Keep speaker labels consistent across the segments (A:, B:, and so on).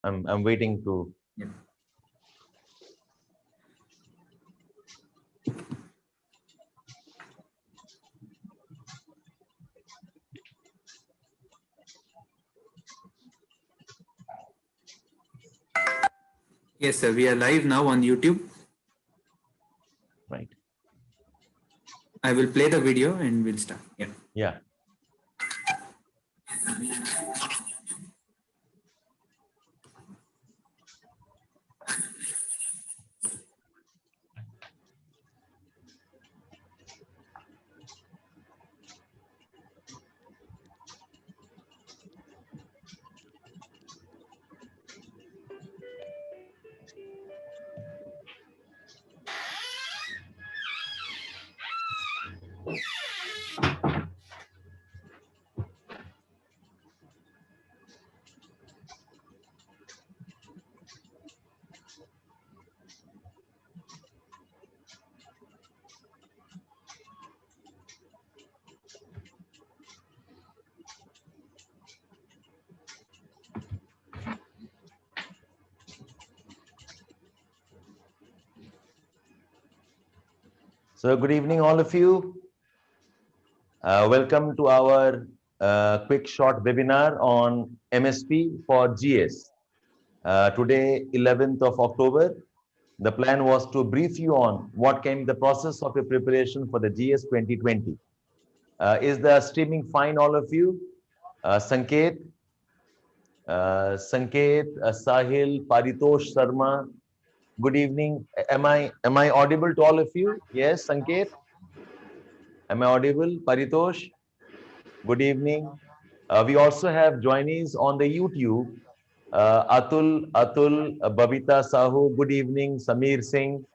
A: I'm waiting to.
B: Yeah. Yes, sir. We are live now on YouTube.
A: Right.
B: I will play the video and we'll start. Yeah.
A: Yeah. So good evening, all of you. Welcome to our quick short webinar on MSP for GS. Today, 11th of October, the plan was to brief you on what came the process of your preparation for the GS 2020. Is the streaming fine, all of you? Sanket, Sahil, Paritosh Sharma. Good evening. Am I audible to all of you? Yes, Sanket. Am I audible? Paritosh. Good evening. We also have joinees on the YouTube. Atul, Babita Sahu. Good evening. Samir Singh,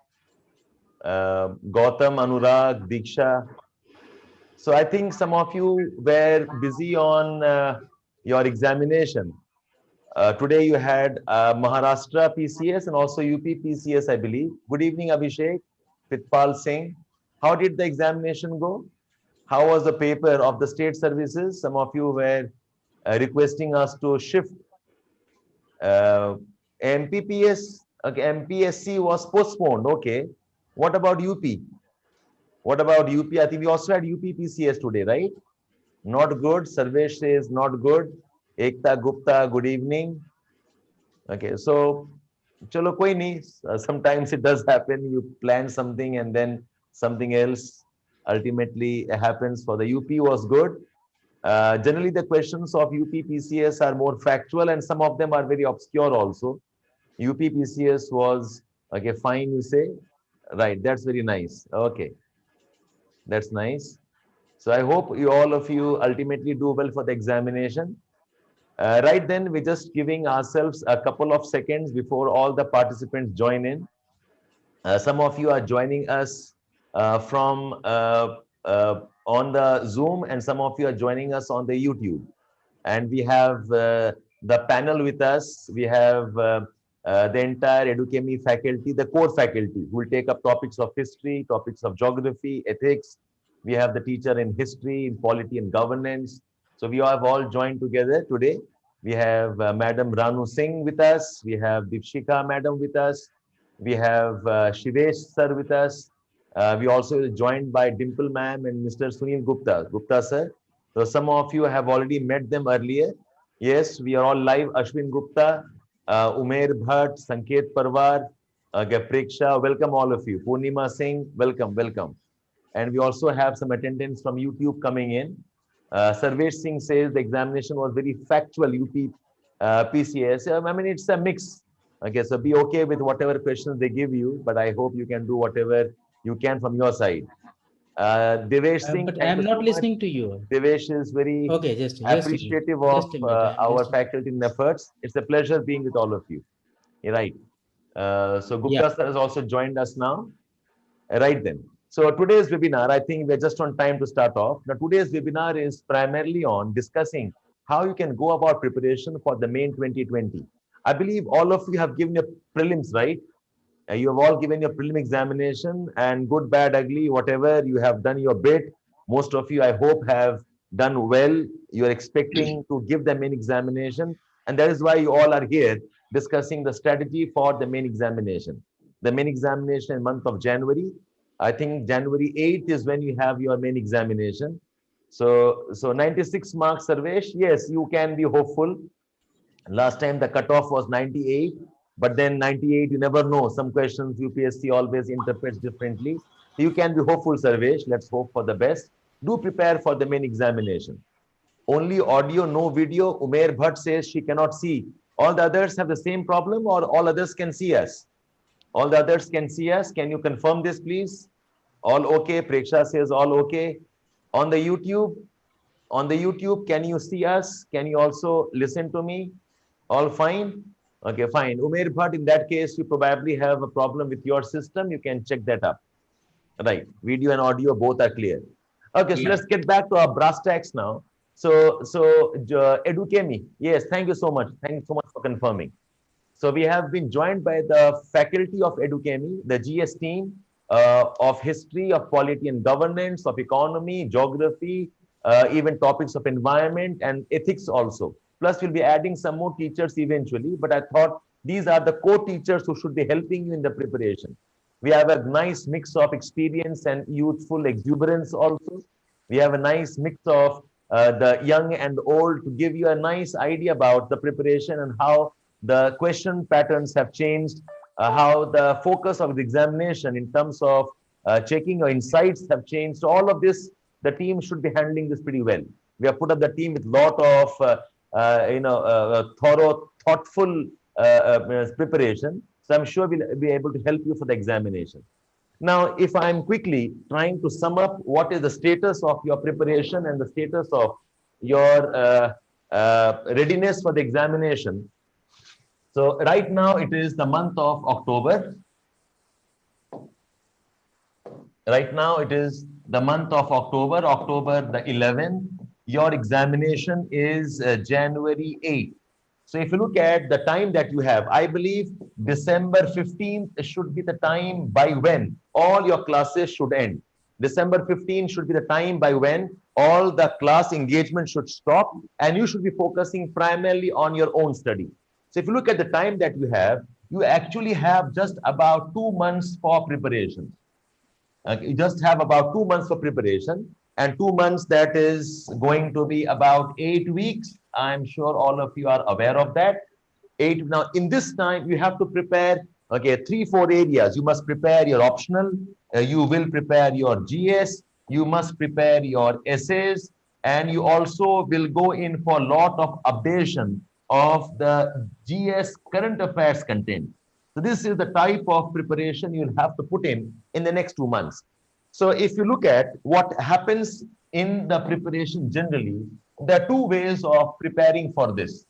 A: Gautam, Anurag, Diksha. So I think some of you were busy on your examination. Today you had Maharashtra PCS and also UP PCS, I believe. Good evening, Abhishek, Pitpal Singh. How did the examination go? How was the paper of the state services? Some of you were requesting us to shift MPPS. Okay, MPSC was postponed. Okay. What about UP? What about UP? I think we also had UP PCS today, right? Not good. Sarvesh says not good. Ekta Gupta, good evening. Okay, so chalo koi nahi. Sometimes it does happen. You plan something and then something else ultimately happens. For the UP was good. Generally, the questions of UP PCS are more factual and some of them are very obscure also. UP PCS was, okay, fine, you say. Right, that's very nice. Okay, that's nice. So I hope all of you ultimately do well for the examination. Right then, we're just giving ourselves a couple of seconds before all the participants join in. Some of you are joining us from on the Zoom, and some of you are joining us on the YouTube. And we have the panel with us. We have the entire Edukemy faculty, the core faculty, who will take up topics of history, topics of geography, ethics. We have the teacher in history, in polity and governance. So we have all joined together today. We have Madam Ranu Singh with us. We have Dipshika Madam with us. We have Shivesh sir with us. We also joined by Dimple ma'am and Mr. Sunil Gupta. Gupta sir. So some of you have already met them earlier. Yes, we are all live. Ashwin Gupta, Umair Bhatt, Sanket Parwar, Preksha, welcome all of you. Purnima Singh, welcome, welcome. And we also have some attendants from YouTube coming in. Sarvesh Singh says the examination was very factual, UP PCS. I mean, it's a mix. Okay, so be okay with whatever questions they give you, but I hope you can do whatever you can from your side. Devesh Singh,
C: But
A: thank
C: I'm
A: you
C: not
A: so much.
C: listening to you.
A: Devesh is very
C: Okay, just a minute.
A: appreciative of
C: Just a minute.
A: our
C: Just a minute.
A: faculty and efforts. It's a pleasure being with all of you. Right. So
C: Yeah.
A: Gupta sir has also joined us now. Right then. So today's webinar, I think we're just on time to start off. Now today's webinar is primarily on discussing how you can go about preparation for the main 2020. I believe all of you have given your prelims, right? You have all given your prelim examination, and good, bad, ugly, whatever, you have done your bit. Most of you, I hope, have done well. You are expecting to give the main examination, and that is why you all are here. discussing the strategy for the main examination. The main examination in month of January. I think January 8th is when you have your main examination. So 96 marks, Sarvesh. Yes, you can be hopeful. Last time the cutoff was 98, but then 98, you never know. Some questions UPSC always interprets differently. You can be hopeful, Sarvesh. Let's hope for the best. Do prepare for the main examination. Only audio, no video. Umair Bhatt says she cannot see. All the others have the same problem, or all others can see us? All the others can see us. Can you confirm this, please? All okay. Preksha says all okay. On the YouTube, can you see us? Can you also listen to me? All fine? Okay, fine. Umair Bhatt, in that case, you probably have a problem with your system. You can check that up. Right. Video and audio both are clear. Okay, so
B: Yeah.
A: let's get back to our brass tacks now. Edukemy. Yes, thank you so much. Thank you so much for confirming. So we have been joined by the faculty of Edukemy, the GS team of history, of polity and governance, of economy, geography, even topics of environment and ethics also. Plus, we'll be adding some more teachers eventually, but I thought these are the core teachers who should be helping you in the preparation. We have a nice mix of experience and youthful exuberance also. We have a nice mix of the young and old to give you a nice idea about the preparation and how the question patterns have changed, how the focus of the examination in terms of checking your insights have changed. So all of this, the team should be handling this pretty well. We have put up the team with a lot of thorough, thoughtful preparation. So I'm sure we'll be able to help you for the examination. Now, if I'm quickly trying to sum up what is the status of your preparation and the status of your readiness for the examination. So right now it is the month of October. Right now it is the month of October, October the 11th. Your examination is January 8th. So if you look at the time that you have, I believe December 15th should be the time by when all your classes should end. December 15th should be the time by when all the class engagement should stop and you should be focusing primarily on your own study. So if you look at the time that you actually have just about 2 months for preparation. You just have about 2 months for preparation, and 2 months, that is going to be about 8 weeks. I'm sure all of you are aware of that. Now, in this time, you have to prepare, okay, 3-4 areas. You must prepare your optional. You will prepare your GS. You must prepare your essays. And you also will go in for a lot of updation of the GS current affairs content. So this is the type of preparation you'll have to put in the next 2 months. So if you look at what happens in the preparation generally, there are 2 ways of preparing for this.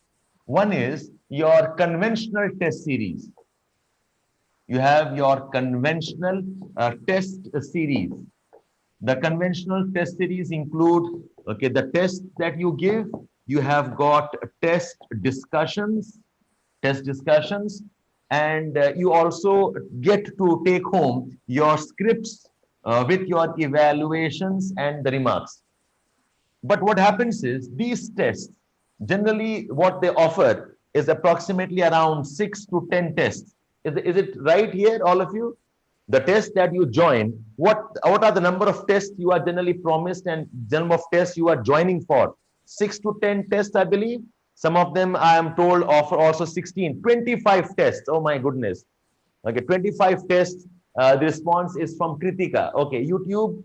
A: One is your conventional test series. You have your conventional test series. The conventional test series include, okay, the tests that you give. You have got test discussions, and you also get to take home your scripts with your evaluations and the remarks. But what happens is these tests, generally what they offer is approximately around 6 to 10 tests. Is it right here, all of you? The tests that you join, what are the number of tests you are generally promised and the number of tests you are joining for? 6 to 10 tests, I believe. Some of them, I am told, offer also 16, 25 tests. Oh my goodness. Okay, 25 tests. The response is from Kritika. Okay, YouTube,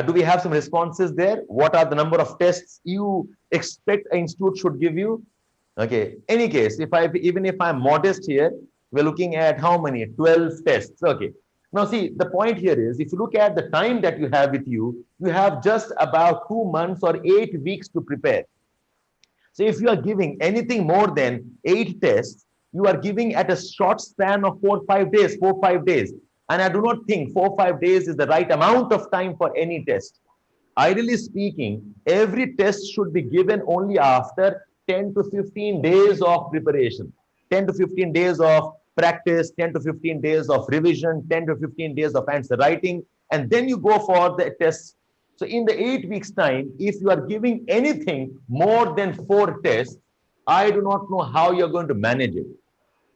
A: do we have some responses there? What are the number of tests you expect an institute should give you? Okay, any case, even if I'm modest here, we're looking at how many? 12 tests. Okay. Now see, the point here is, if you look at the time that you have with you, you have just about 2 months or 8 weeks to prepare. So if you are giving anything more than 8 tests, you are giving at a short span of 4-5 days, 4-5 days. And I do not think 4-5 days is the right amount of time for any test. Ideally speaking, every test should be given only after 10 to 15 days of preparation, 10 to 15 days of practice, 10 to 15 days of revision, 10 to 15 days of answer writing, and then you go for the tests. So in the 8 weeks time, if you are giving anything more than 4 tests, I do not know how you're going to manage it.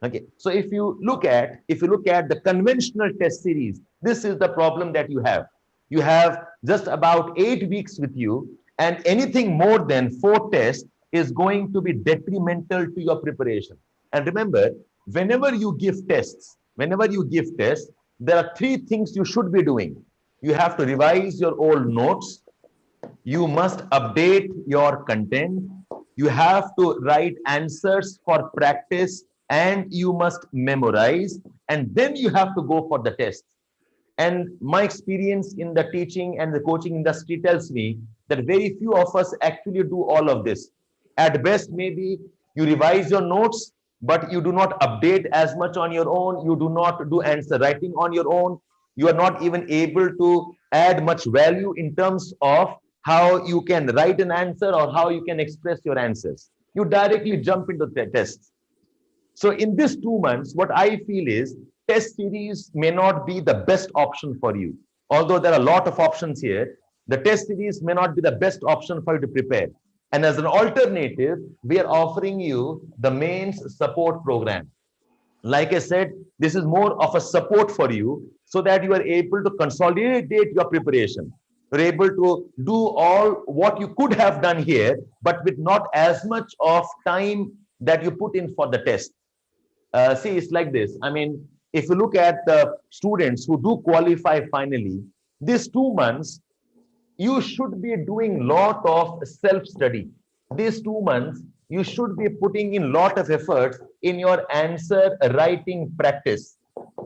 A: Okay, so if you look at the conventional test series, this is the problem that you have. You have just about 8 weeks with you, and anything more than 4 tests is going to be detrimental to your preparation. And remember, whenever you give tests, there are 3 things you should be doing. You have to revise your old notes, you must update your content, you have to write answers for practice, and you must memorize, and then you have to go for the test. And my experience in the teaching and the coaching industry tells me that very few of us actually do all of this. At best, maybe you revise your notes, but you do not update as much on your own. You do not do answer writing on your own. You are not even able to add much value in terms of how you can write an answer or how you can express your answers. You directly jump into the tests. So in these 2 months, what I feel is test series may not be the best option for you. Although there are a lot of options here, the test series may not be the best option for you to prepare. And as an alternative, we are offering you the mains support program. Like I said, this is more of a support for you so that you are able to consolidate your preparation. You're able to do all what you could have done here, but with not as much of time that you put in for the test. See, it's like this. I mean, if you look at the students who do qualify finally, these 2 months, you should be doing lot of self-study. These 2 months, you should be putting in lot of efforts in your answer writing practice.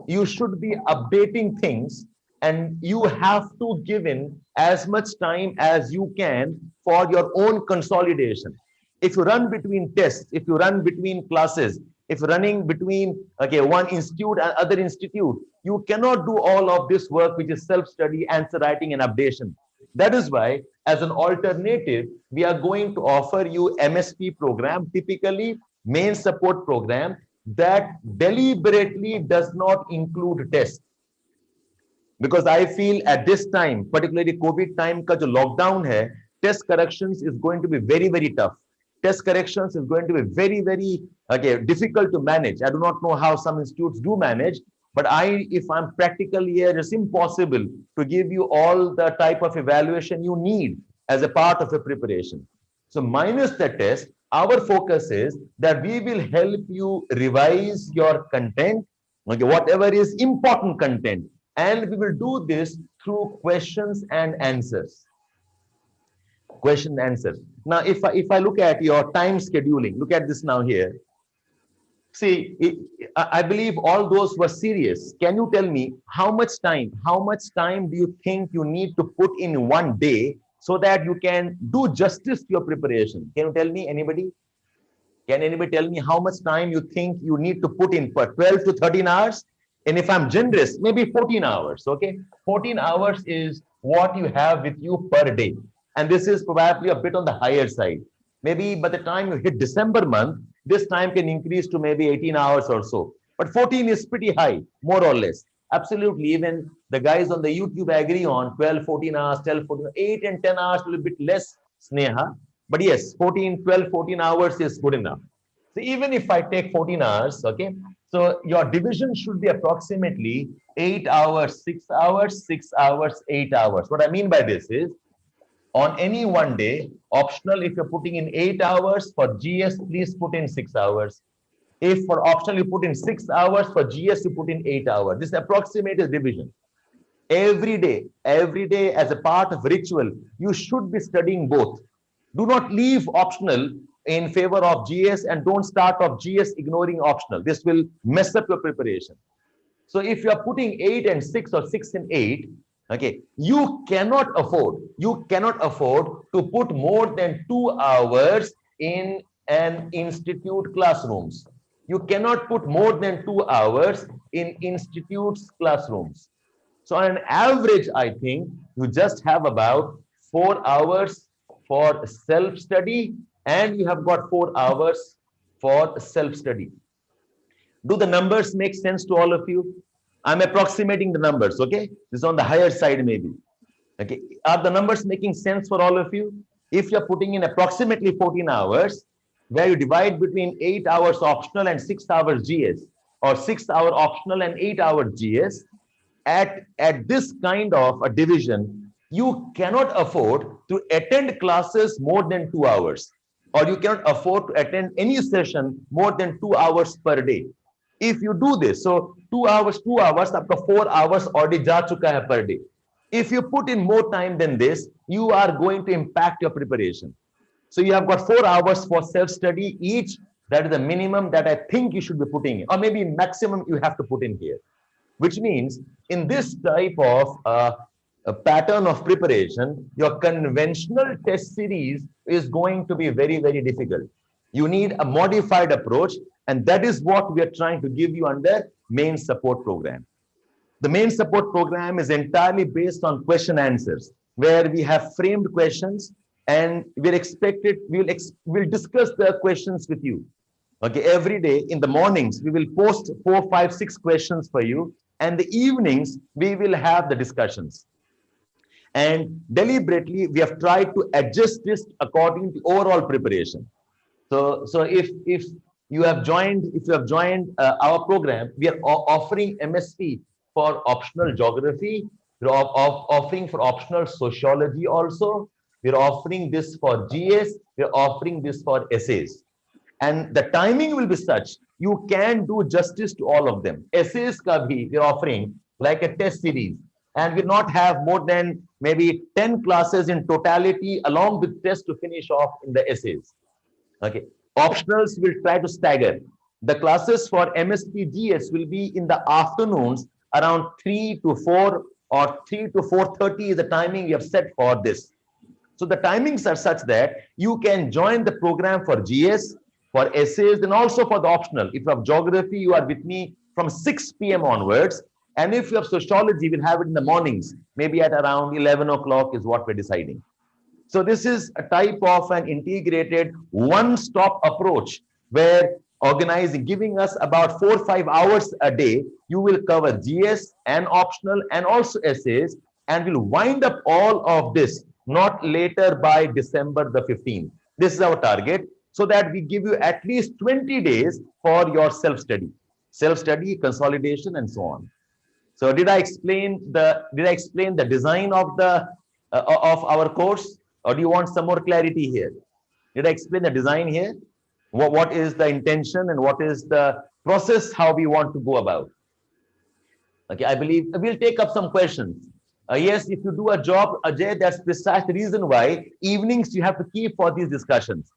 A: You should be updating things, and you have to give in as much time as you can for your own consolidation. If you run between tests, if you run between classes, if running between one institute and other institute, you cannot do all of this work, which is self-study, answer writing, and updation. That is why, as an alternative, we are going to offer you MSP program, typically main support program, that deliberately does not include tests. Because I feel at this time, particularly COVID time का जो lockdown है, test corrections is going to be very, very tough. Test corrections is going to be very, very difficult to manage. I do not know how some institutes do manage, but if I'm practical here, it's impossible to give you all the type of evaluation you need as a part of a preparation. So minus the test, our focus is that we will help you revise your content, whatever is important content, and we will do this through questions and answers. Question and answers. Now, if I look at your time scheduling, look at this now here. See, I believe all those were serious. Can you tell me how much time do you think you need to put in one day so that you can do justice to your preparation? Can you tell me, anybody? Can anybody tell me how much time you think you need to put in for 12 to 13 hours? And if I'm generous, maybe 14 hours, okay? 14 hours is what you have with you per day. And this is probably a bit on the higher side. Maybe by the time you hit December month, this time can increase to maybe 18 hours or so. But 14 is pretty high, more or less. Absolutely. Even the guys on the YouTube agree on 12, 14 hours, 12, 14, 8 and 10 hours, a little bit less, Sneha. But yes, 14, 12, 14 hours is good enough. So even if I take 14 hours, okay, so your division should be approximately 8 hours, 6 hours, 6 hours, 8 hours. What I mean by this is, on any one day, optional, if you're putting in 8 hours, for GS, please put in 6 hours. If for optional, you put in 6 hours, for GS, you put in 8 hours. This approximate division. Every day as a part of ritual, you should be studying both. Do not leave optional in favor of GS, and don't start off GS ignoring optional. This will mess up your preparation. So if you are putting 8 and 6 or 6 and 8, okay, you cannot afford to put more than 2 hours in an institute classrooms. You cannot put more than 2 hours in institutes classrooms. So on an average, I think you just have about 4 hours for self-study, and you have got 4 hours for self-study. Do the numbers make sense to all of you? I'm approximating the numbers, okay? This is on the higher side maybe. Okay, are the numbers making sense for all of you? If you're putting in approximately 14 hours, where you divide between 8 hours optional and 6 hours GS, or 6 hour optional and 8 hours GS, at this kind of a division, you cannot afford to attend classes more than 2 hours, or you cannot afford to attend any session more than 2 hours per day. If you do this, so 2 hours, आपका 4 hours already जा चुका है per day. If you put in more time than this, you are going to impact your preparation. So you have got 4 hours for self-study each. That is the minimum that I think you should be putting in, or maybe maximum you have to put in here. Which means in this type of a pattern of preparation, your conventional test series is going to be very, very difficult. You need a modified approach, and that is what we are trying to give you under main support program. The main support program is entirely based on question answers, where we have framed questions, and we're expected, we'll discuss the questions with you. Okay, every day in the mornings, we will post 4, 5, 6 questions for you, and the evenings, we will have the discussions. And deliberately, we have tried to adjust this according to overall preparation. So if you have joined, our program, we are offering MSc for optional geography. We're offering for optional sociology also. We're offering this for GS. We're offering this for essays. And the timing will be such, you can do justice to all of them. Essays ka bhi, we're offering like a test series. And we'll not have more than maybe 10 classes in totality along with tests to finish off in the essays. Okay. Optionals will try to stagger. The classes for MSc GS will be in the afternoons around 3 to 4 or 3 to 4:30 is the timing we have set for this. So the timings are such that you can join the program for GS, for essays, and also for the optional. If you have geography, you are with me from 6 p.m. onwards. And if you have sociology, we'll have it in the mornings, maybe at around 11 o'clock is what we're deciding. So this is a type of an integrated one-stop approach where organizing, giving us about 4 or 5 hours a day, you will cover GS and optional and also essays, and we'll wind up all of this not later by December the 15th. This is our target, so that we give you at least 20 days for your self-study, consolidation, and so on. So did I explain the design of the of our course, or do you want some more clarity here? Did I explain the design here? What is the intention and what is the process, how we want to go about? Okay, I believe we'll take up some questions. Yes, if you do a job, Ajay, that's precise the reason why evenings you have to keep for these discussions.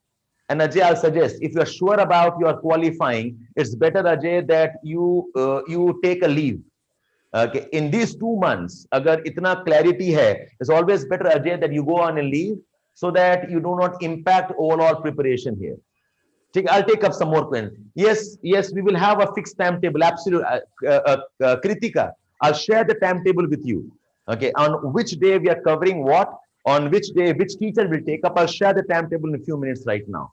A: And Ajay, I'll suggest, if you're sure about your qualifying, it's better, Ajay, that you take a leave. Okay, in these 2 months, agar itna clarity hai, it's always better, Ajay, that you go on a leave so that you do not impact overall preparation here. I'll take up some more questions. Yes, we will have a fixed timetable. Absolutely, Kritika, I'll share the timetable with you. Okay, on which day we are covering what, on which day, which teacher will take up. I'll share the timetable in a few minutes right now.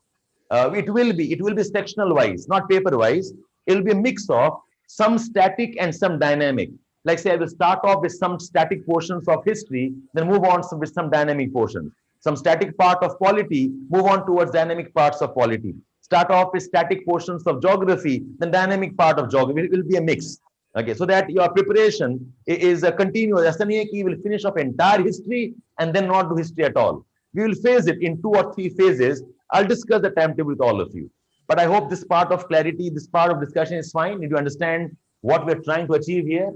A: It will be sectional wise, not paper wise. It will be a mix of some static and some dynamic. Like say, I will start off with some static portions of history, then move on with some dynamic portions. Some static part of polity, move on towards dynamic parts of polity. Start off with static portions of geography, then dynamic part of geography. It will be a mix. Okay, so that your preparation is a continuous. You will finish off entire history and then not do history at all. We will phase it in 2 or 3 phases. I'll discuss the timetable with all of you. But I hope this part of clarity, this part of discussion is fine. Did you understand what we're trying to achieve here?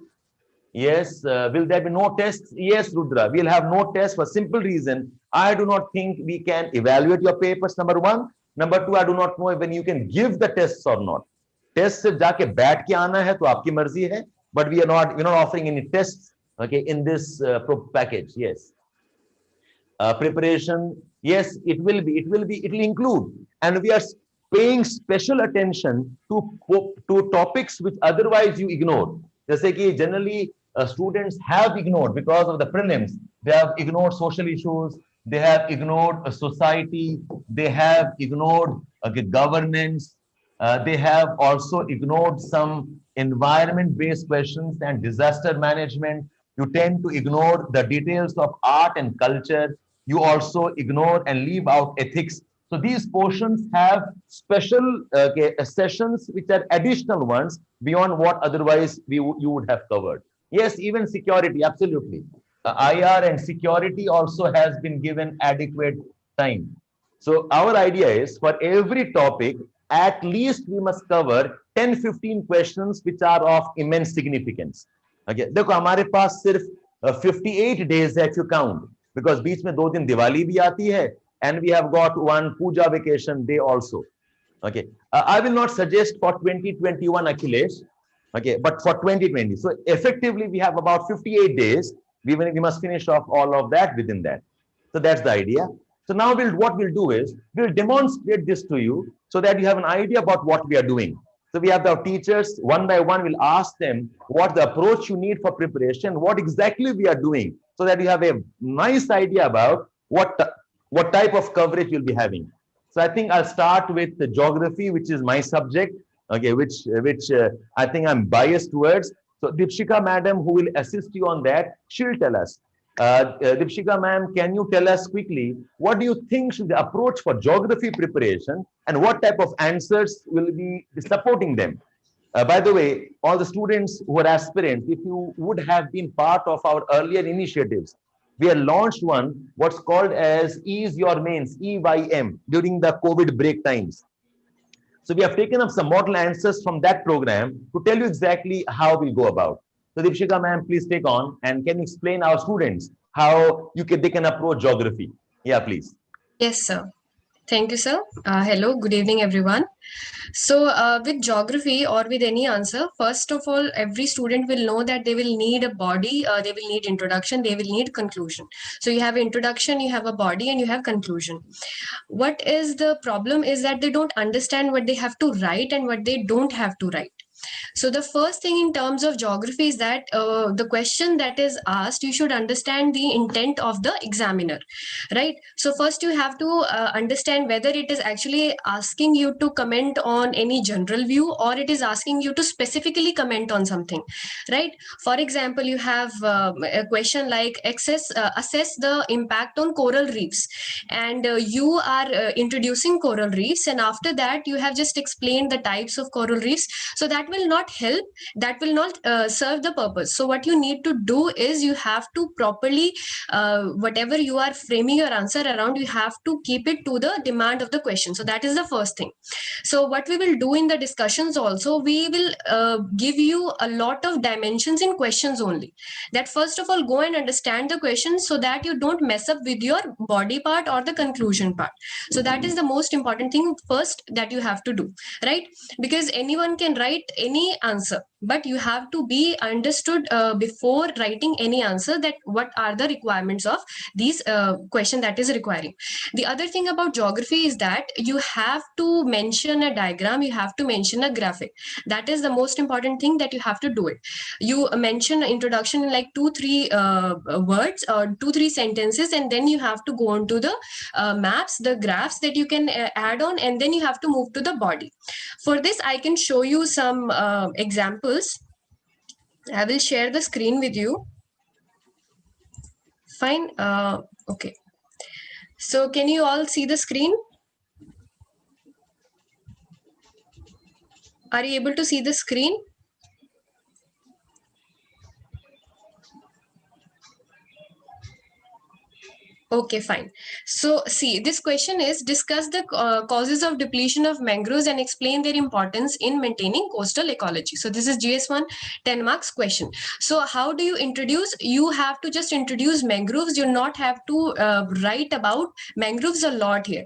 A: Yes. Will there be no tests? Yes, Rudra. We'll have no tests for simple reason. I do not think we can evaluate your papers, number 1. Number 2, I do not know when you can give the tests or not. Tests se jaake baith ke aana hai to aapki marzi hai, but we're not offering any tests, okay, in this package. Yes. Preparation, yes, it will include, and we are paying special attention to topics which otherwise you ignore. Jaise ki generally students have ignored because of the prelims. They have ignored social issues, they have ignored society, they have ignored governance, they have also ignored some environment-based questions and disaster management. You tend to ignore the details of art and culture. You also ignore and leave out ethics. So these portions have special sessions which are additional ones beyond what otherwise you would have covered. Yes, even security, absolutely. IR and security also has been given adequate time. So our idea is for every topic, at least we must cover 10-15 questions which are of immense significance. Okay, देखो हमारे पास सिर्फ 58 days है if you count, because बीच में 2 दिन दिवाली भी आती है and we have got one puja vacation day also. Okay, I will not suggest for 2021 Akhilesh, okay, but for 2020. So effectively we have about 58 days. We must finish off all of that within that. So that's the idea. So now what we'll do is we'll demonstrate this to you so that you have an idea about what we are doing. So we have the teachers one by one. We'll ask them what the approach you need for preparation, what exactly we are doing, so that you have a nice idea about what type of coverage you'll be having. So I think I'll start with the geography, which is my subject, okay, which I think I'm biased towards. So Dipshika madam, who will assist you on that, she'll tell us. Dipshika ma'am, can you tell us quickly, what do you think should the approach for geography preparation and what type of answers will be supporting them? By the way, all the students who are aspirants, if you would have been part of our earlier initiatives, we have launched one, what's called as Ease Your Mains, EYM, during the COVID break times. So we have taken up some model answers from that program to tell you exactly how we go about. So Dipshika ma'am, please take on and can you explain our students how they can approach geography? Yeah, please.
C: Yes, sir. Thank you, sir. Hello, good evening, everyone. So with geography or with any answer, first of all, every student will know that they will need a body, they will need introduction, they will need conclusion. So you have introduction, you have a body, and you have conclusion. What is the problem is that they don't understand what they have to write and what they don't have to write. So the first thing in terms of geography is that the question that is asked, you should understand the intent of the examiner, right? So first you have to understand whether it is actually asking you to comment on any general view or it is asking you to specifically comment on something, right? For example, you have a question like assess the impact on coral reefs, and you are introducing coral reefs, and after that you have just explained the types of coral reefs. So that will not help, that will not serve the purpose. So what you need to do is you have to properly whatever you are framing your answer around, you have to keep it to the demand of the question. So that is the first thing. So what we will do in the discussions also, we will give you a lot of dimensions in questions only. That first of all, go and understand the question so that you don't mess up with your body part or the conclusion part. So that is the most important thing first that you have to do, right? Because anyone can write any answer, but you have to be understood before writing any answer that what are the requirements of these question that is requiring. The other thing about geography is that you have to mention a diagram, you have to mention a graphic. That is the most important thing, that you have to do it. You mention introduction in like 2-3 words or 2-3 sentences, and then you have to go on to the maps, the graphs that you can add on, and then you have to move to the body. For this, I can show you some examples. I will share the screen with you. Fine. Okay. So can you all see the screen? Are you able to see the screen? Okay, fine. So see, this question is discuss the causes of depletion of mangroves and explain their importance in maintaining coastal ecology. So this is GS1 10 marks question. So how do you introduce? You have to just introduce mangroves. You not have to write about mangroves a lot here.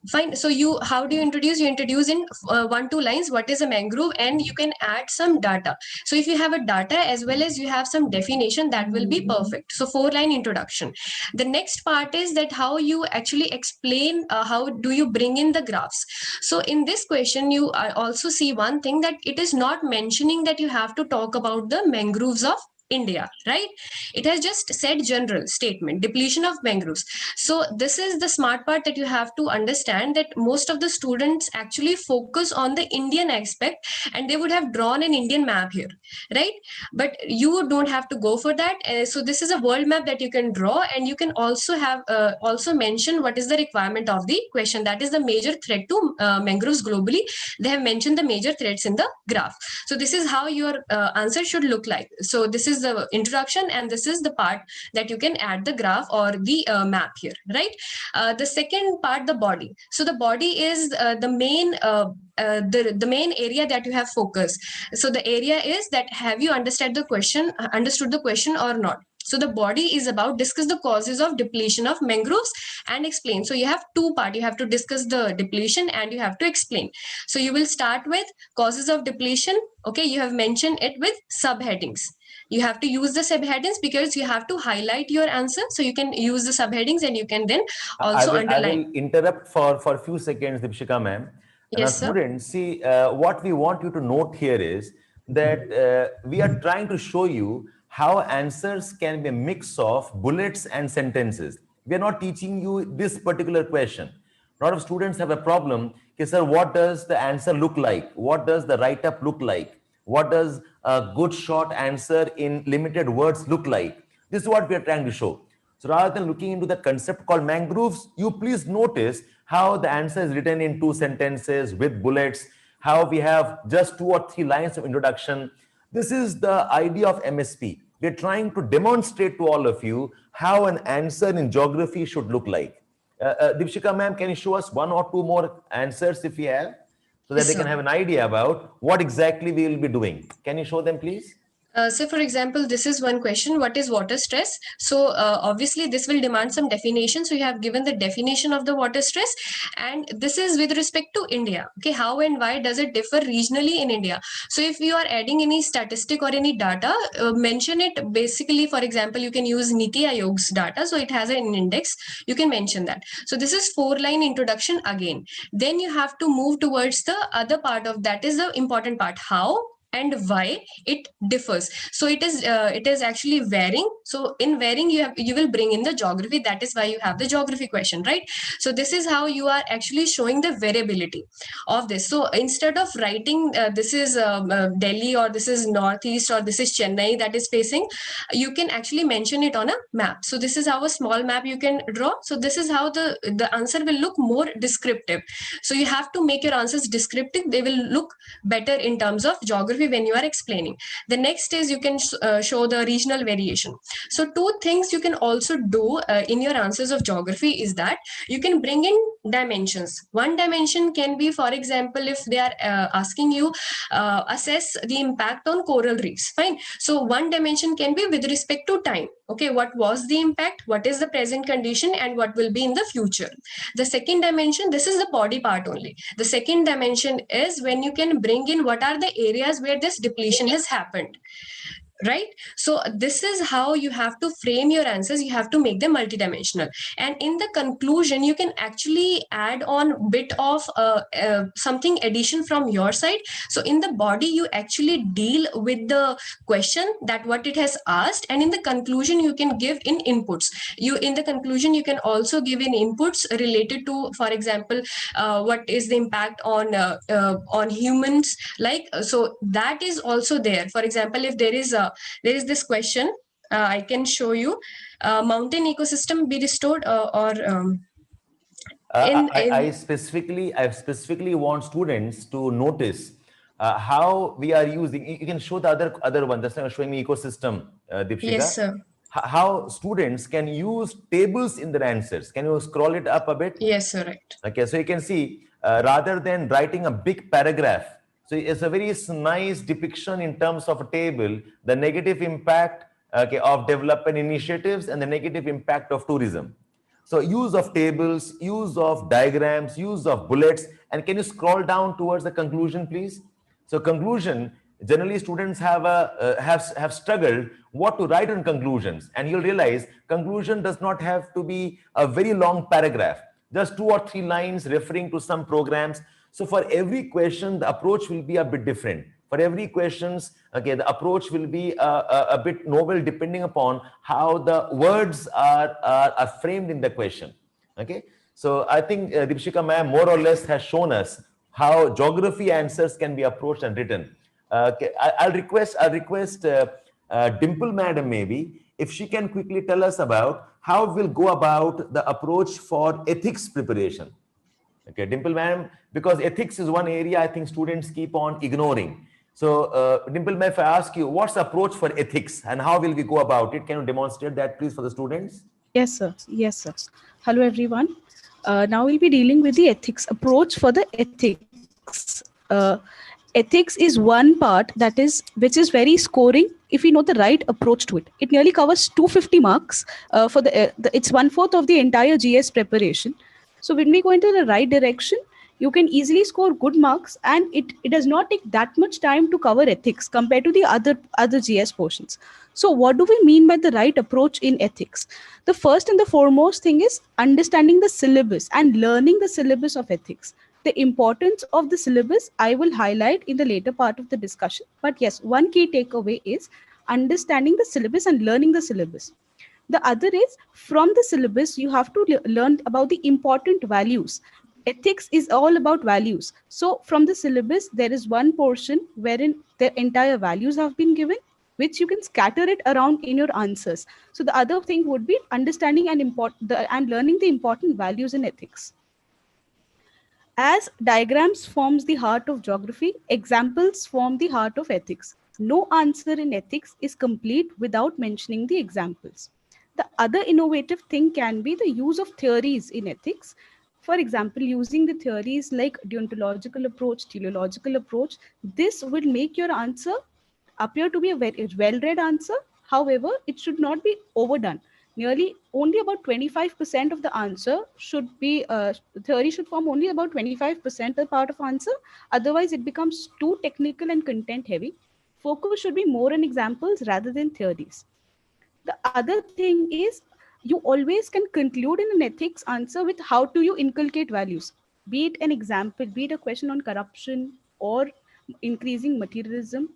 C: Fine. So how do you introduce? You introduce in 1-2 lines what is a mangrove, and you can add some data. So if you have a data as well as you have some definition, that will be perfect. So 4-line introduction. The next part is that how you actually explain, how do you bring in the graphs. So in this question, you also see one thing, that it is not mentioning that you have to talk about the mangroves of India, right? It has just said general statement, depletion of mangroves. So this is the smart part that you have to understand, that most of the students actually focus on the Indian aspect and they would have drawn an Indian map here, right? But you don't have to go for that. So this is a world map that you can draw, and you can also have also mention what is the requirement of the question, that is the major threat to mangroves globally. They have mentioned the major threats in the graph. So this is how your answer should look like. So this is the introduction, and this is the part that you can add the graph or the map here, right? The second part, the body. So the body is the main the main area that you have focused. So the area is that, have you understood the question or not? So the body is about discuss the causes of depletion of mangroves and explain. So you have two parts. You have to discuss the depletion and you have to explain. So you will start with causes of depletion. Okay, you have mentioned it with subheadings. You have to use the subheadings because you have to highlight your answer. So you can use the subheadings and you can then also underline.
A: I will interrupt for a few seconds, Deepshika ma'am. Now,
C: Yes, sir.
A: students, see, what we want you to note here is that we are trying to show you how answers can be a mix of bullets and sentences. We are not teaching you this particular question. A lot of students have a problem. Okay, sir, what does the answer look like? What does the write-up look like? What does a good short answer in limited words look like? This is what we are trying to show. So rather than looking into the concept called mangroves, you please notice how the answer is written in 2 sentences with bullets, how we have just 2 or 3 lines of introduction. This is the idea of MSP. We're trying to demonstrate to all of you how an answer in geography should look like. Deepshika ma'am, can you show us 1 or 2 more answers if you have, so that
C: Yes,
A: they
C: sir.
A: can have an idea about what exactly we will be doing? Can you show them, please?
C: So for example, this is one question: what is water stress? So obviously this will demand some definition. So you have given the definition of the water stress, and this is with respect to India. Okay, how and why does it differ regionally in India? So if you are adding any statistic or any data, mention it. Basically, for example, you can use Niti Aayog's data. So it has an index. You can mention that. So this is 4-line introduction again. Then you have to move towards the other part of that is the important part: how and why it differs. So it is actually varying. So in varying, you will bring in the geography. That is why you have the geography question, right? So this is how you are actually showing the variability of this. So instead of writing this is Delhi, or this is northeast, or this is Chennai that is facing, you can actually mention it on a map. So this is how a small map you can draw. So this is how the answer will look more descriptive. So you have to make your answers descriptive. They will look better in terms of geography when you are explaining. The next is you can show the regional variation. So 2 things you can also do in your answers of geography is that you can bring in dimensions. One dimension can be, for example, if they are asking you assess the impact on coral reefs, fine. So one dimension can be with respect to time. Okay, what was the impact, what is the present condition, and what will be in the future. The second dimension, this is the body part only. The second dimension is when you can bring in what are the areas where this depletion has happened, right? So this is how you have to frame your answers. You have to make them multidimensional, and in the conclusion you can actually add on bit of something addition from your side. So in the body you actually deal with the question, that what it has asked, and in the conclusion you can give in inputs. You in the conclusion you can also give in inputs related to, for example, what is the impact on humans, like so that is also there. For example, if there is this question, I can show you, mountain ecosystem be restored, or
A: I specifically want students to notice how we are using. You can show the other one. That's not showing me ecosystem, Deepshika.
C: Yes, sir.
A: How students can use tables in their answers. Can you scroll it up a bit?
C: Yes, sir, right.
A: Okay, so you can see rather than writing a big paragraph, so it's a very nice depiction in terms of a table, the negative impact, okay, of development initiatives and the negative impact of tourism. So use of tables, use of diagrams, use of bullets. And can you scroll down towards the conclusion, please? So conclusion, generally students have struggled what to write in conclusions, and you'll realize conclusion does not have to be a very long paragraph, just 2 or 3 lines referring to some programs. So for every question, the approach will be a bit different. For every questions, okay, the approach will be a bit novel depending upon how the words are framed in the question. Okay, so I think Dipshika ma'am more or less has shown us how geography answers can be approached and written. Okay, I'll request Dimple madam maybe if she can quickly tell us about how we'll go about the approach for ethics preparation. Okay, Dimple ma'am, because ethics is one area I think students keep on ignoring. So, Dimple ma'am, if I ask you, what's the approach for ethics and how will we go about it? Can you demonstrate that, please, for the students?
D: Yes, sir. Yes, sir. Hello, everyone. Now we'll be dealing with the ethics approach for the ethics. Ethics is one part which is very scoring if we know the right approach to it. It nearly covers 250 marks it's 1/4 of the entire GS preparation. So when we go into the right direction, you can easily score good marks, and it does not take that much time to cover ethics compared to the other GS portions. So what do we mean by the right approach in ethics? The first and the foremost thing is understanding the syllabus and learning the syllabus of ethics. The importance of the syllabus I will highlight in the later part of the discussion. But yes, one key takeaway is understanding the syllabus and learning the syllabus. The other is from the syllabus, you have to learn about the important values. Ethics is all about values. So from the syllabus, there is one portion wherein the entire values have been given, which you can scatter it around in your answers. So the other thing would be understanding and learning the important values in ethics. As diagrams forms the heart of geography, examples form the heart of ethics. No answer in ethics is complete without mentioning the examples. The other innovative thing can be the use of theories in ethics. For example, using the theories like deontological approach, teleological approach, this will make your answer appear to be a very well-read answer. However, it should not be overdone. Nearly only about 25% of the answer should be, theory should form only about 25% the part of answer. Otherwise, it becomes too technical and content heavy. Focus should be more on examples rather than theories. The other thing is you always can conclude in an ethics answer with how do you inculcate values, be it an example, be it a question on corruption or increasing materialism.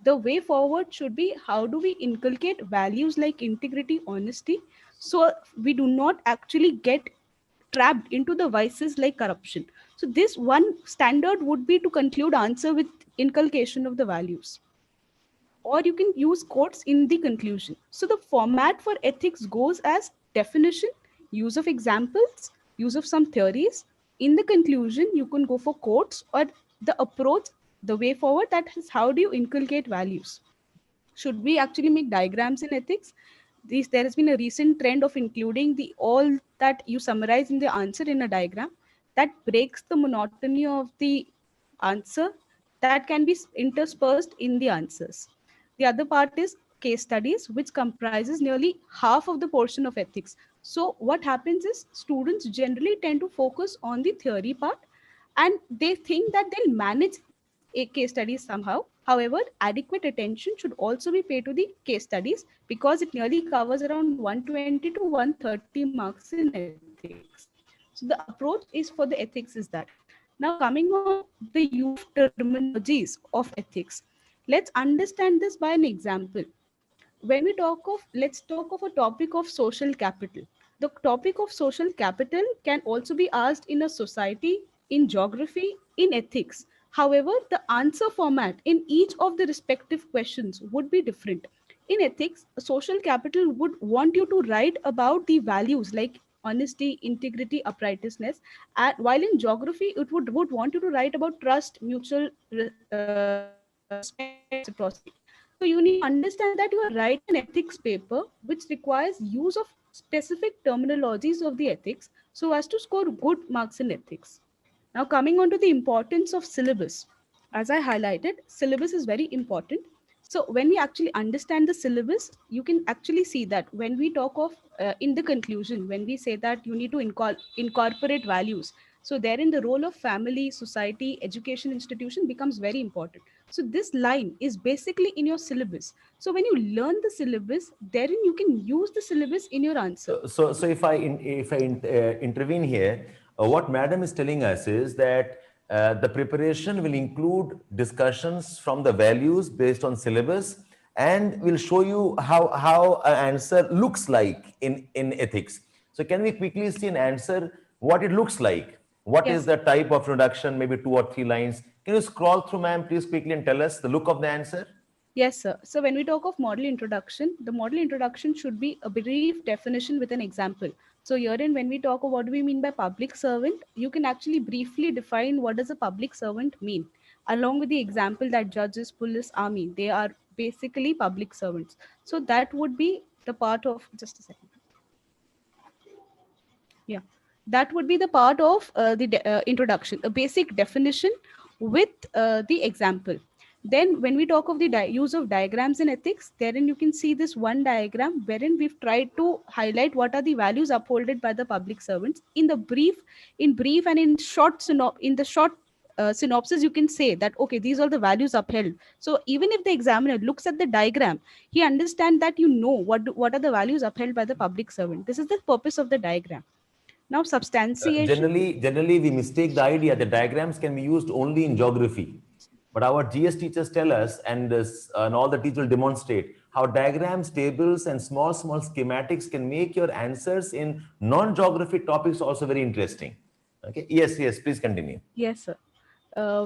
D: The way forward should be how do we inculcate values like integrity, honesty, so we do not actually get trapped into the vices like corruption. So this one standard would be to conclude answer with inculcation of the values, or you can use quotes in the conclusion. So the format for ethics goes as definition, use of examples, use of some theories. In the conclusion, you can go for quotes, or the approach, the way forward, that is how do you inculcate values. Should we actually make diagrams in ethics? There has been a recent trend of including the all that you summarize in the answer in a diagram. That breaks the monotony of the answer that can be interspersed in the answers. The other part is case studies, which comprises nearly half of the portion of ethics. So what happens is students generally tend to focus on the theory part, and they think that they'll manage a case studies somehow. However, adequate attention should also be paid to the case studies, because it nearly covers around 120 to 130 marks in ethics. So the approach is for the ethics is that. Now coming on the use of terminologies of ethics, let's understand this by an example. When we talk of, let's talk of a topic of social capital. The topic of social capital can also be asked in a society, in geography, in ethics. However, the answer format in each of the respective questions would be different. In ethics, social capital would want you to write about the values like honesty, integrity, uprightness. And while in geography, it would want you to write about trust, mutual respect, and reciprocity. So you need to understand that you are writing an ethics paper which requires use of specific terminologies of the ethics so as to score good marks in ethics. Now coming on to the importance of syllabus. As I highlighted, syllabus is very important. So when we actually understand the syllabus, you can actually see that when we talk of in the conclusion, when we say that you need to incorporate values, so therein the role of family, society, education institution becomes very important. So this line is basically in your syllabus. So when you learn the syllabus, therein you can use the syllabus in your answer.
A: So if I intervene here, what madam is telling us is that The preparation will include discussions from the values based on syllabus, and will show you how an answer looks like in ethics. So can we quickly see an answer, what it looks like? What is
D: Yes.
A: the type of introduction, maybe 2 or 3 lines? Can you scroll through, ma'am, please quickly, and tell us the look of the answer?
D: Yes, sir. So when we talk of model introduction, the model introduction should be a brief definition with an example. So herein, when we talk of what do we mean by public servant, you can actually briefly define what does a public servant mean, along with the example that judges, police, army, they are basically public servants. So that would be the part of, just a second. Yeah, that would be the part of the introduction, a basic definition with the example. Then when we talk of the use of diagrams in ethics, therein you can see this one diagram wherein we've tried to highlight what are the values upholded by the public servants in the brief and in in the short synopsis, you can say that okay, these are the values upheld. So even if the examiner looks at the diagram, he understands that you know what are the values upheld by the public servant. This is the purpose of the diagram. Now, substantiation.
A: Generally, we mistake the idea that diagrams can be used only in geography. But our GS teachers tell us, and all the teachers will demonstrate how diagrams, tables, and small schematics can make your answers in non-geography topics also very interesting. Okay. Yes. Please continue.
D: Yes, sir.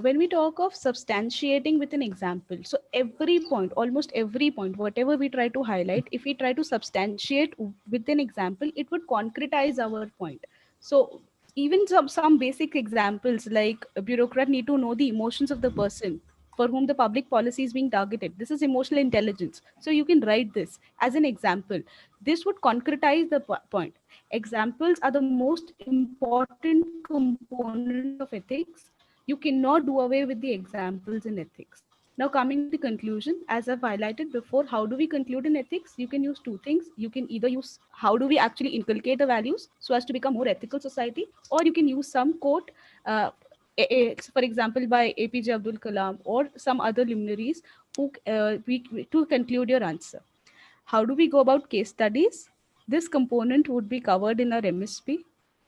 D: When we talk of substantiating with an example, so every point, almost every point, whatever we try to highlight, if we try to substantiate with an example, it would concretize our point. So even some basic examples, like a bureaucrat need to know the emotions of the person for whom the public policy is being targeted. This is emotional intelligence. So you can write this as an example. This would concretize the point. Examples are the most important component of ethics. You cannot do away with the examples in ethics. Now, coming to the conclusion, as I've highlighted before, how do we conclude in ethics? You can use two things. You can either use how do we actually inculcate the values so as to become more ethical society, or you can use some quote, for example, by APJ Abdul Kalam or some other luminaries who to conclude your answer. How do we go about case studies? This component would be covered in our MSP,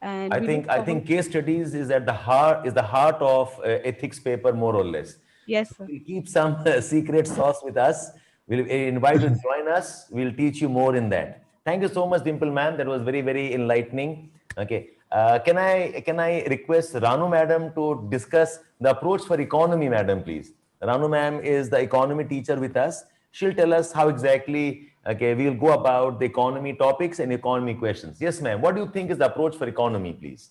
D: and
A: I
D: we
A: think
D: look
A: I
D: forward.
A: think case studies is at the heart of ethics paper, more or less.
D: Yes,
A: So
D: sir.
A: we'll keep some secret sauce with us. We'll invite you to join us. We'll teach you more in that. Thank you so much, Dimple ma'am. That was very enlightening. Okay. Can I request Ranu madam to discuss the approach for economy, madam, please? Ranu ma'am is the economy teacher with us. She'll tell us how exactly, okay, we'll go about the economy topics and economy questions. Yes, ma'am. What do you think is the approach for economy, please?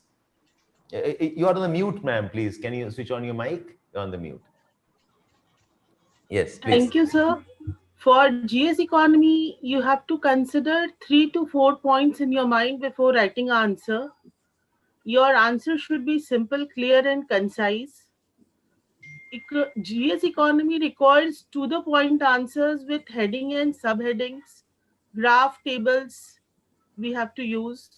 A: You are on the mute, ma'am. Please, can you switch on your mic? You're on the mute. Yes, please.
E: Thank you, sir. For GS economy, you have to consider 3 to 4 points in your mind before writing an answer. Your answer should be simple, clear, and concise. GS economy requires to the point answers with heading and subheadings, graph tables we have to use.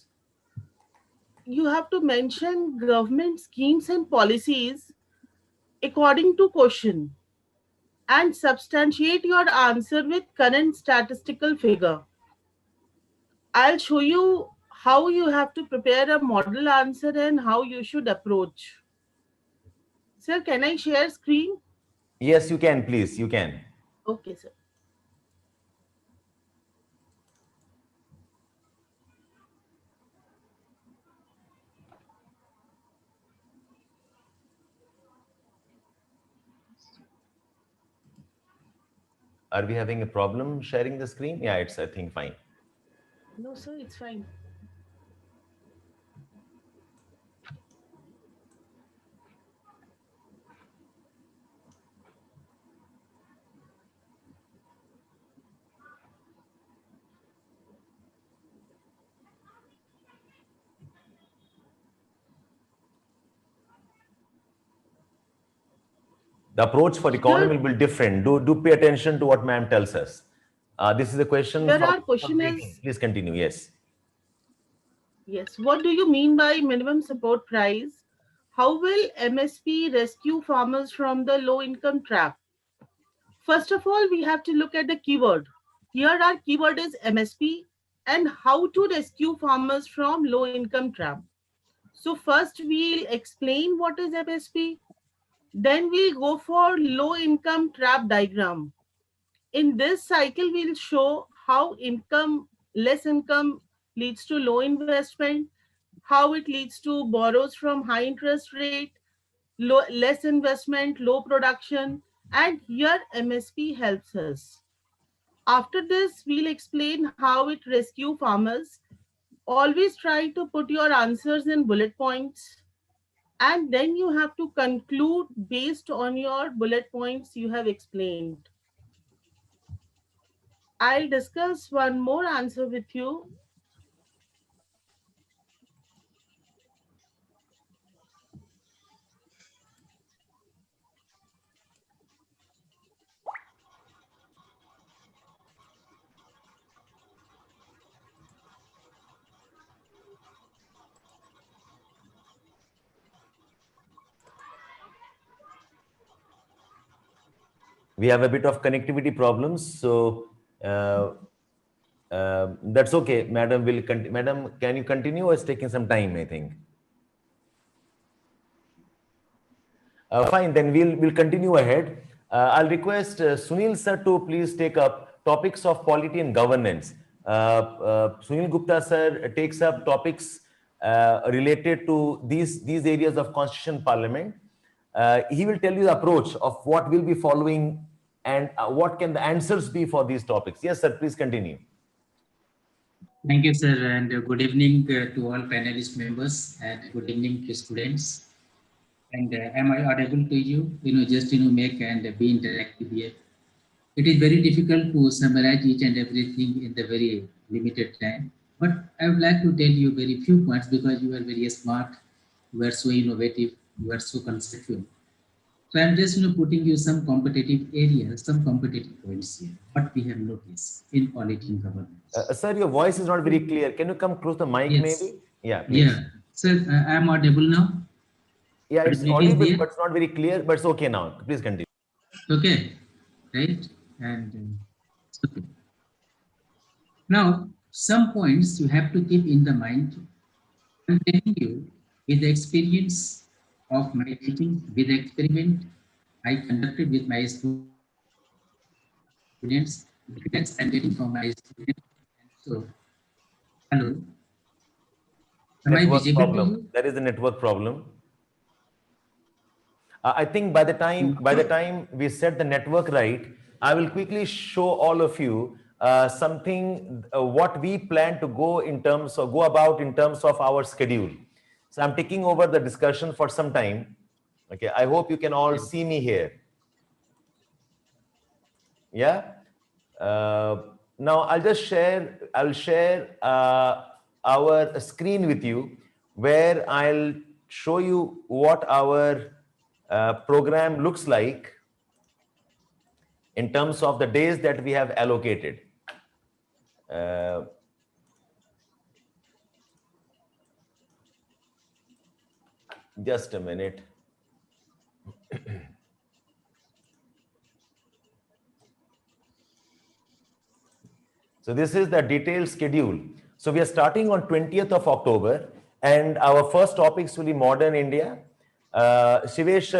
E: You have to mention government schemes and policies according to question and substantiate your answer with current statistical figure. I'll show you how you have to prepare a model answer and how you should approach. Sir, can I share screen?
A: Yes, you can, please. You can.
E: Okay, sir.
A: Are we having a problem sharing the screen? Yeah, it's, I think, fine.
E: No, sir, it's fine.
A: The approach for economy
E: Sir,
A: will be different. Do pay attention to what ma'am tells us. This is a question
E: here
A: from
E: our question
A: greeting.
E: is,
A: Please continue. Yes.
E: yes, what do you mean by minimum support price? How will MSP rescue farmers from the low income trap? First of all, we have to look at the keyword. Here our keyword is MSP and how to rescue farmers from low income trap. So first we'll explain what is MSP. Then we'll go for low income trap diagram. In this cycle, we'll show how less income leads to low investment, how it leads to borrows from high interest rate, less investment, low production, and here MSP helps us. After this, we'll explain how it rescue farmers. Always try to put your answers in bullet points, and then you have to conclude based on your bullet points you have explained. I'll discuss one more answer with you.
A: We have a bit of connectivity problems, so that's okay. Madam will Madam, can you continue? It's taking some time, I think. Fine, then we'll continue ahead. I'll request Sunil sir to please take up topics of polity and governance. Sunil Gupta sir takes up topics related to these areas of constitution parliament. He will tell you the approach of what we'll be following and what can the answers be for these topics. Yes, sir, please continue.
F: Thank you, sir, and good evening to all panelist members, and good evening to students. And am I audible to you? Just make and be interactive here. It is very difficult to summarize each and everything in the very limited time. But I would like to tell you very few points because you are very smart, you are so innovative, you are so conceptual. So I'm just putting you some competitive areas, some competitive points here. What we have noticed in polity and governance.
A: Sir, your voice is not very clear. Can you come close to the mic,
F: Yes.
A: maybe? Yeah, please.
F: Yeah. Sir, I am audible now?
A: Yeah, it's audible, but it's not very clear, but it's okay now. Please continue.
F: Okay, right? And okay. Now, some points you have to keep in the mind. I'm telling you, with the experience of my teaching, with the experiment I conducted with my students, evidence I'm getting from my students. So, hello. Am I visible to you?
A: There is a network problem. I think by the time we set the network right, I will quickly show all of you something what we plan to go about in terms of our schedule. So I'm taking over the discussion for some time. Okay, I hope you can all see me here. Yeah. Now I'll share our screen with you, where I'll show you what our program looks like in terms of the days that we have allocated. Just a minute. So this is the detailed schedule. So we are starting on 20th of October, and our first topics will be modern India. Shivesh